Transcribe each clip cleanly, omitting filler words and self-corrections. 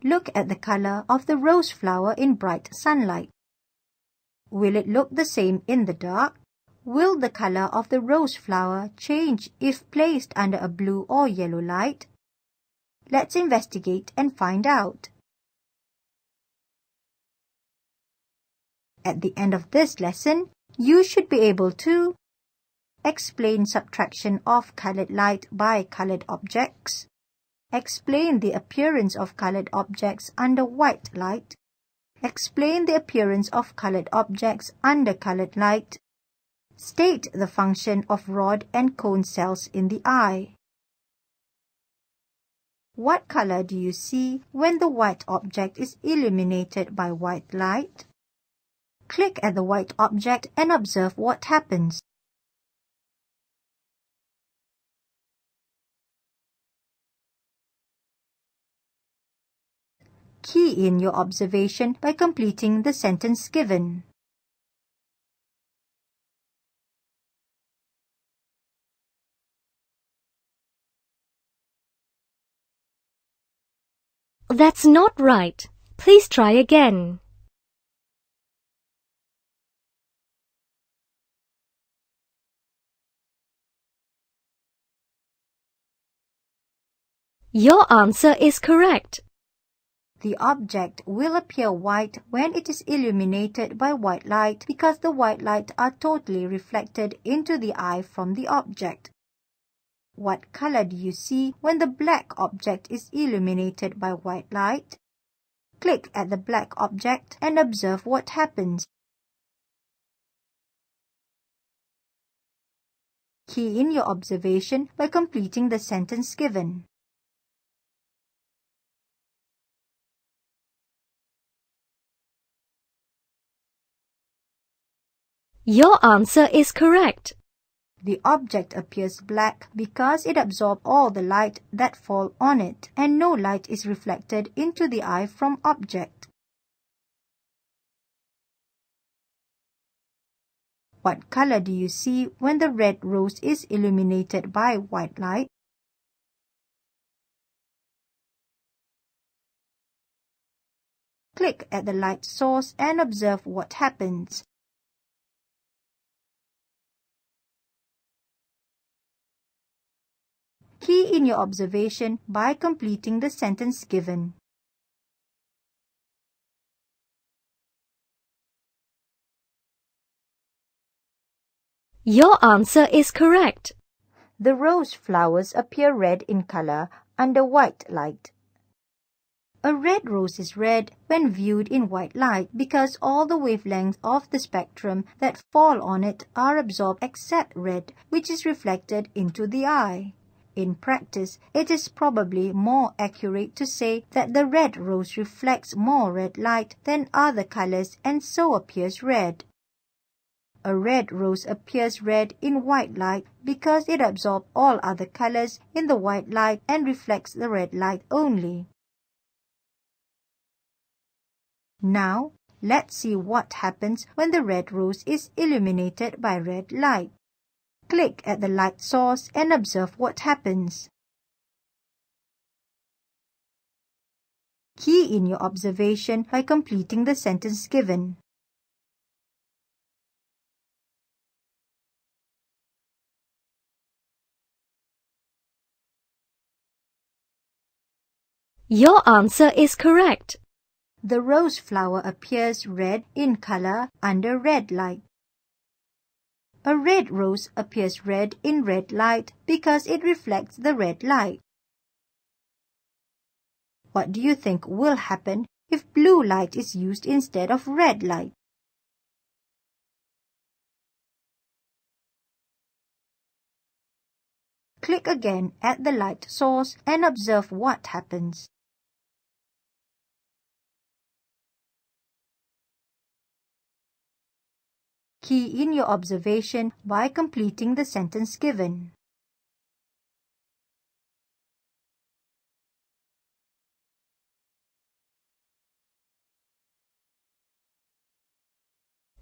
Look at the color of the rose flower in bright sunlight. Will it look the same in the dark? Will the color of the rose flower change if placed under a blue or yellow light? Let's investigate and find out. At the end of this lesson, you should be able to explain subtraction of colored light by colored objects, explain the appearance of colored objects under white light, explain the appearance of colored objects under colored light, state the function of rod and cone cells in the eye. What color do you see when the white object is illuminated by white light? Click at the white object and observe what happens. Key in your observation by completing the sentence given. That's not right. Please try again. Your answer is correct. The object will appear white when it is illuminated by white light because the white light are totally reflected into the eye from the object. What color do you see when the black object is illuminated by white light? Click at the black object and observe what happens. Key in your observation by completing the sentence given. Your answer is correct. The object appears black because it absorbs all the light that fall on it, and no light is reflected into the eye from object. What color do you see when the red rose is illuminated by white light? Click at the light source and observe what happens. Key in your observation by completing the sentence given. Your answer is correct. The rose flowers appear red in color under white light. A red rose is red when viewed in white light because all the wavelengths of the spectrum that fall on it are absorbed except red, which is reflected into the eye. In practice, it is probably more accurate to say that the red rose reflects more red light than other colors and so appears red. A red rose appears red in white light because it absorbs all other colors in the white light and reflects the red light only. Now, let's see what happens when the red rose is illuminated by red light. Click at the light source and observe what happens. Key in your observation by completing the sentence given. Your answer is correct. The rose flower appears red in color under red light. A red rose appears red in red light because it reflects the red light. What do you think will happen if blue light is used instead of red light? Click again at the light source and observe what happens. Key in your observation by completing the sentence given.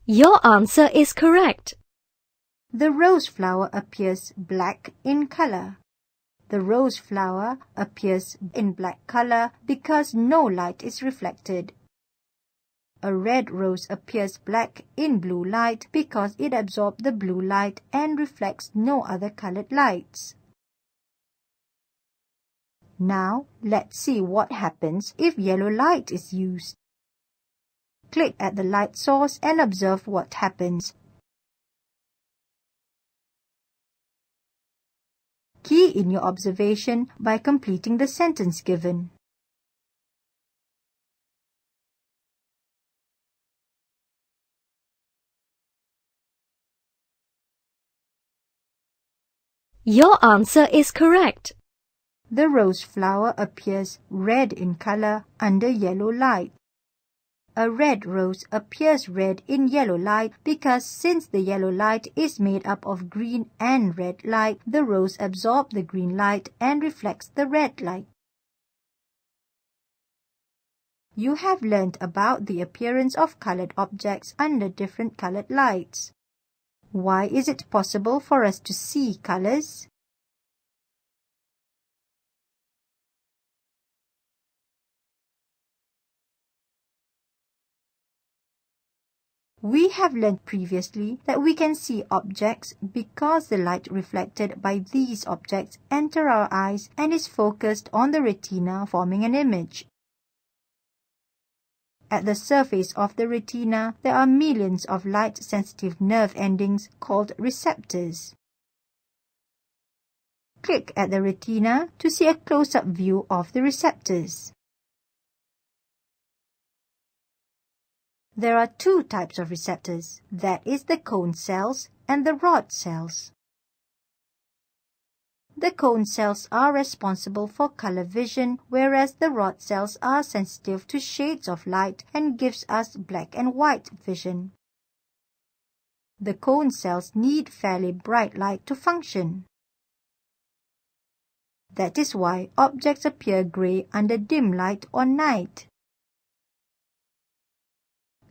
Your answer is correct. The rose flower appears black in color. The rose flower appears in black color because no light is reflected. A red rose appears black in blue light because it absorbs the blue light and reflects no other colored lights. Now, let's see what happens if yellow light is used. Click at the light source and observe what happens. Key in your observation by completing the sentence given. Your answer is correct. The rose flower appears red in color under yellow light. A red rose appears red in yellow light because since the yellow light is made up of green and red light, the rose absorbs the green light and reflects the red light. You have learned about the appearance of colored objects under different colored lights. Why is it possible for us to see colors? We have learned previously that we can see objects because the light reflected by these objects enters our eyes and is focused on the retina, forming an image. At the surface of the retina, there are millions of light-sensitive nerve endings called receptors. Click at the retina to see a close-up view of the receptors. There are two types of receptors, that is the cone cells and the rod cells. The cone cells are responsible for color vision, whereas the rod cells are sensitive to shades of light and gives us black and white vision. The cone cells need fairly bright light to function. That is why objects appear gray under dim light or night.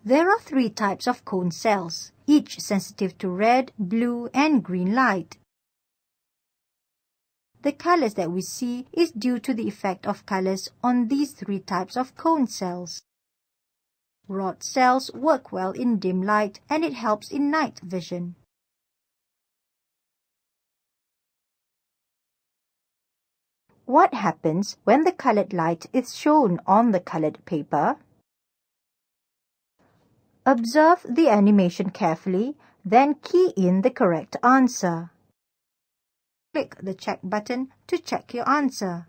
There are three types of cone cells, each sensitive to red, blue, and green light. The colors that we see is due to the effect of colors on these three types of cone cells. Rod cells work well in dim light and it helps in night vision. What happens when the colored light is shown on the colored paper? Observe the animation carefully, then key in the correct answer. Click the check button to check your answer.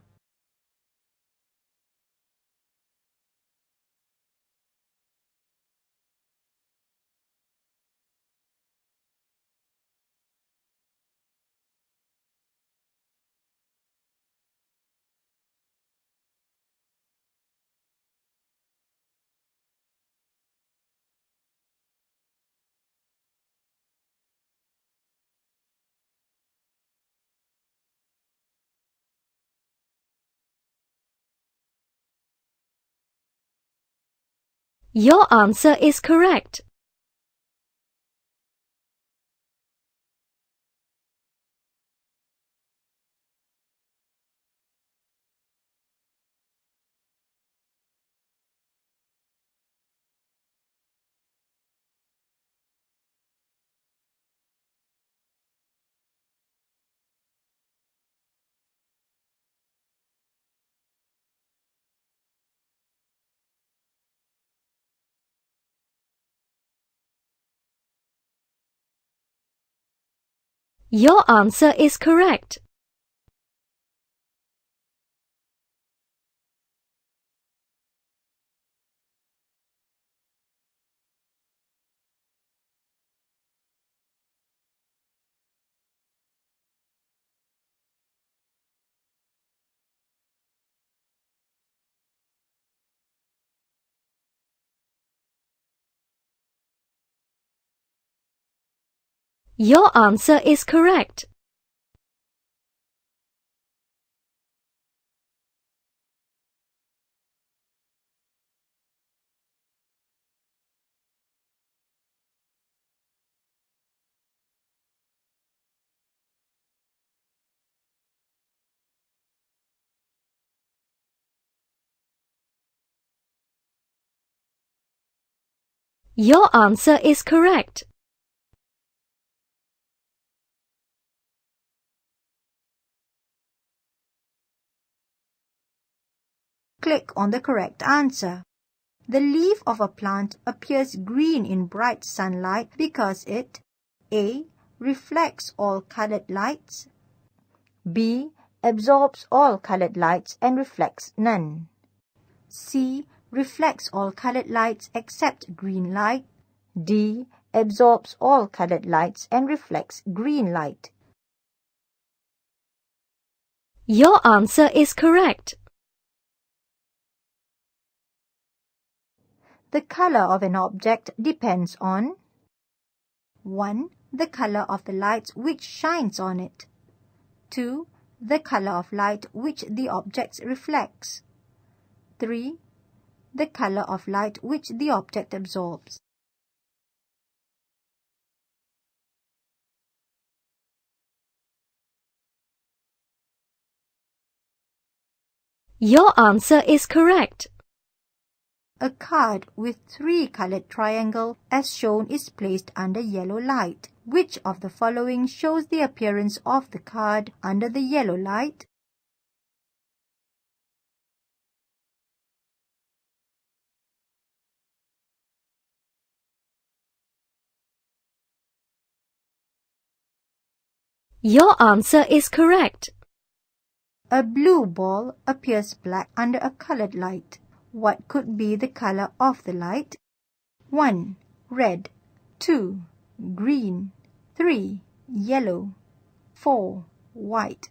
Your answer is correct. Your answer is correct. Your answer is correct. Your answer is correct. Click on the correct answer. The leaf of a plant appears green in bright sunlight because it A. reflects all colored lights, B. absorbs all colored lights and reflects none, C. reflects all colored lights except green light, D. absorbs all colored lights and reflects green light. Your answer is correct. The color of an object depends on 1. The color of the light which shines on it. 2. The color of light which the object reflects. 3. The color of light which the object absorbs. Your answer is correct. A card with 3 colored triangles as shown is placed under yellow light. Which of the following shows the appearance of the card under the yellow light? Your answer is correct. A blue ball appears black under a colored light. What could be the color of the light? 1. Red. 2. Green. 3. Yellow. 4. White.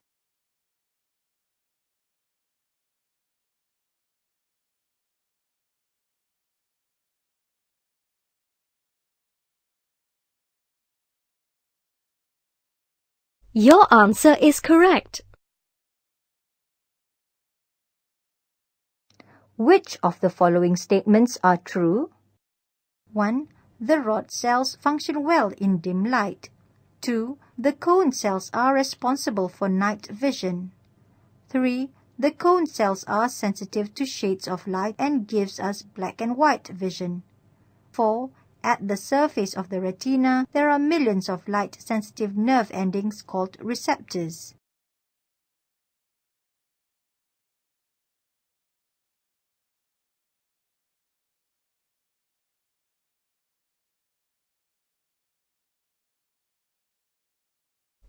Your answer is correct. Which of the following statements are true? 1. The rod cells function well in dim light. 2. The cone cells are responsible for night vision. 3. The cone cells are sensitive to shades of light and gives us black and white vision. 4. At the surface of the retina, there are millions of light-sensitive nerve endings called receptors.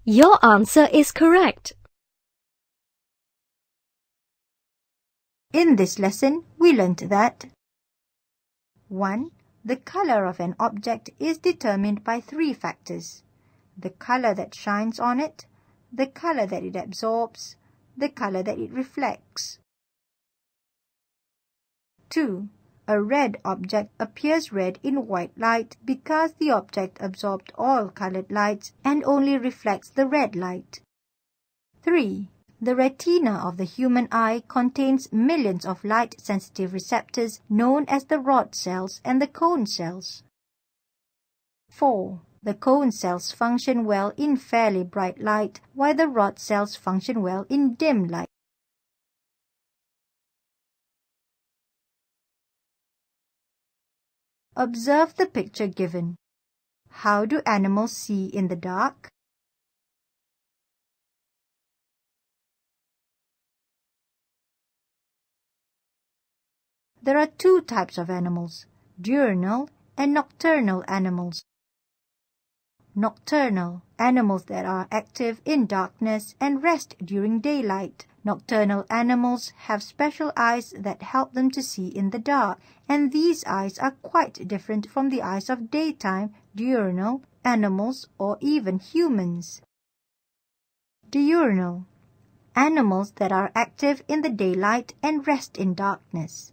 Your answer is correct. In this lesson, we learnt that 1. The color of an object is determined by 3 factors: the color that shines on it, the color that it absorbs, the color that it reflects. 2. A red object appears red in white light because the object absorbed all colored lights and only reflects the red light. 3. The retina of the human eye contains millions of light-sensitive receptors known as the rod cells and the cone cells. 4. The cone cells function well in fairly bright light, while the rod cells function well in dim light. Observe the picture given. How do animals see in the dark? There are 2 types of animals: diurnal and nocturnal animals. Nocturnal, animals that are active in darkness and rest during daylight. Nocturnal animals have special eyes that help them to see in the dark, and these eyes are quite different from the eyes of daytime, diurnal animals or even humans. Diurnal, animals that are active in the daylight and rest in darkness.